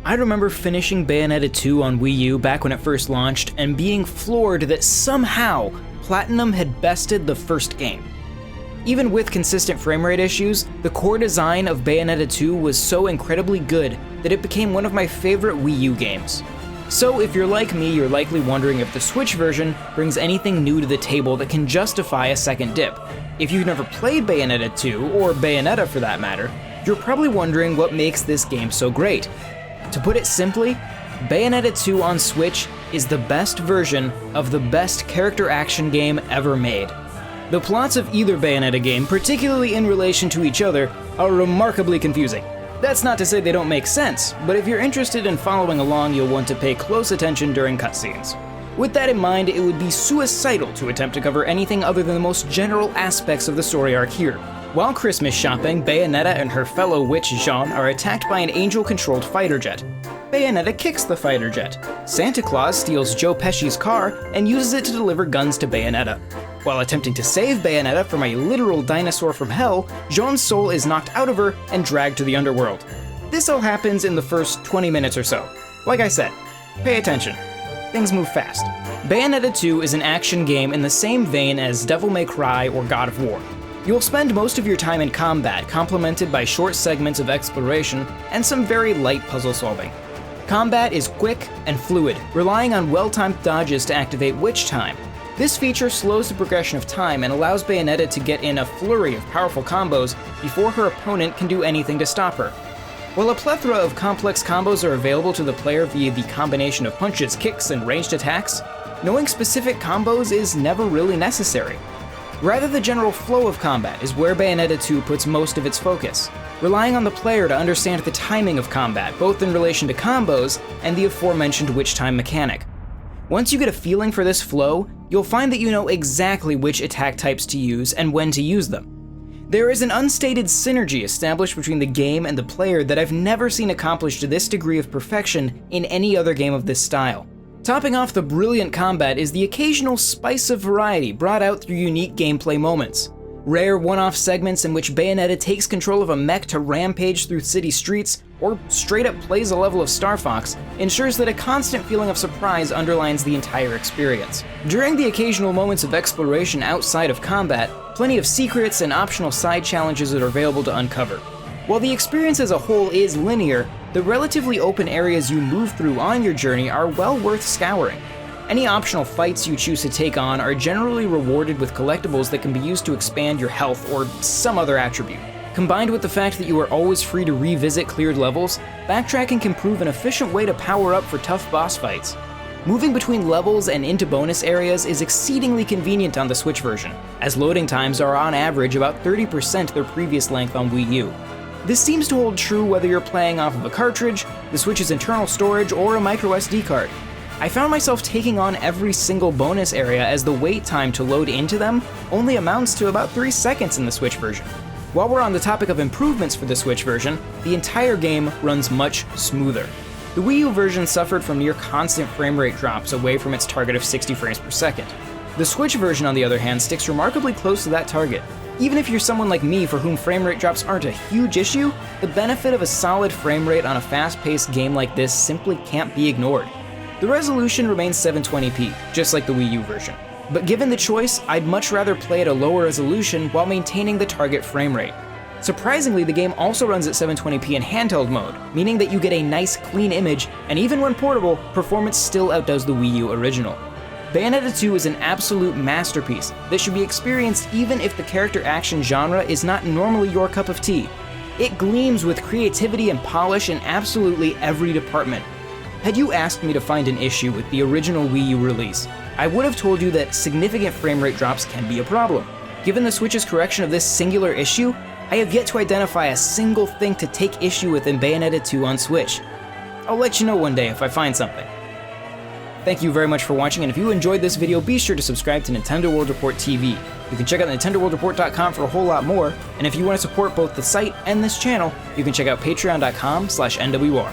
I remember finishing Bayonetta 2 on Wii U back when it first launched and being floored that somehow Platinum had bested the first game. Even with consistent framerate issues, the core design of Bayonetta 2 was so incredibly good that it became one of my favorite Wii U games. So if you're like me, you're likely wondering if the Switch version brings anything new to the table that can justify a second dip. If you've never played Bayonetta 2, or Bayonetta for that matter, you're probably wondering what makes this game so great. To put it simply, Bayonetta 2 on Switch is the best version of the best character action game ever made. The plots of either Bayonetta game, particularly in relation to each other, are remarkably confusing. That's not to say they don't make sense, but if you're interested in following along, you'll want to pay close attention during cutscenes. With that in mind, it would be suicidal to attempt to cover anything other than the most general aspects of the story arc here. While Christmas shopping, Bayonetta and her fellow witch Jean are attacked by an angel-controlled fighter jet. Bayonetta kicks the fighter jet. Santa Claus steals Joe Pesci's car and uses it to deliver guns to Bayonetta. While attempting to save Bayonetta from a literal dinosaur from hell, Jean's soul is knocked out of her and dragged to the underworld. This all happens in the first 20 minutes or so. Like I said, pay attention. Things move fast. Bayonetta 2 is an action game in the same vein as Devil May Cry or God of War. You'll spend most of your time in combat, complemented by short segments of exploration and some very light puzzle solving. Combat is quick and fluid, relying on well-timed dodges to activate witch time. This feature slows the progression of time and allows Bayonetta to get in a flurry of powerful combos before her opponent can do anything to stop her. While a plethora of complex combos are available to the player via the combination of punches, kicks, and ranged attacks, knowing specific combos is never really necessary. Rather, the general flow of combat is where Bayonetta 2 puts most of its focus, relying on the player to understand the timing of combat, both in relation to combos and the aforementioned witch time mechanic. Once you get a feeling for this flow, you'll find that you know exactly which attack types to use and when to use them. There is an unstated synergy established between the game and the player that I've never seen accomplished to this degree of perfection in any other game of this style. Topping off the brilliant combat is the occasional spice of variety brought out through unique gameplay moments. Rare one-off segments in which Bayonetta takes control of a mech to rampage through city streets, or straight up plays a level of Star Fox, ensures that a constant feeling of surprise underlines the entire experience. During the occasional moments of exploration outside of combat, plenty of secrets and optional side challenges are available to uncover. While the experience as a whole is linear, the relatively open areas you move through on your journey are well worth scouring. Any optional fights you choose to take on are generally rewarded with collectibles that can be used to expand your health or some other attribute. Combined with the fact that you are always free to revisit cleared levels, backtracking can prove an efficient way to power up for tough boss fights. Moving between levels and into bonus areas is exceedingly convenient on the Switch version, as loading times are on average about 30% their previous length on Wii U. This seems to hold true whether you're playing off of a cartridge, the Switch's internal storage, or a microSD card. I found myself taking on every single bonus area as the wait time to load into them only amounts to about 3 seconds in the Switch version. While we're on the topic of improvements for the Switch version, the entire game runs much smoother. The Wii U version suffered from near constant frame rate drops away from its target of 60 frames per second. The Switch version, on the other hand, sticks remarkably close to that target. Even if you're someone like me for whom frame rate drops aren't a huge issue, the benefit of a solid frame rate on a fast-paced game like this simply can't be ignored. The resolution remains 720p, just like the Wii U version. But given the choice, I'd much rather play at a lower resolution while maintaining the target frame rate. Surprisingly, the game also runs at 720p in handheld mode, meaning that you get a nice clean image, and even when portable, performance still outdoes the Wii U original. Bayonetta 2 is an absolute masterpiece that should be experienced even if the character action genre is not normally your cup of tea. It gleams with creativity and polish in absolutely every department. Had you asked me to find an issue with the original Wii U release, I would have told you that significant frame rate drops can be a problem. Given the Switch's correction of this singular issue, I have yet to identify a single thing to take issue with in Bayonetta 2 on Switch. I'll let you know one day if I find something. Thank you very much for watching, and if you enjoyed this video, be sure to subscribe to Nintendo World Report TV. You can check out NintendoWorldReport.com for a whole lot more, and if you want to support both the site and this channel, you can check out Patreon.com/NWR.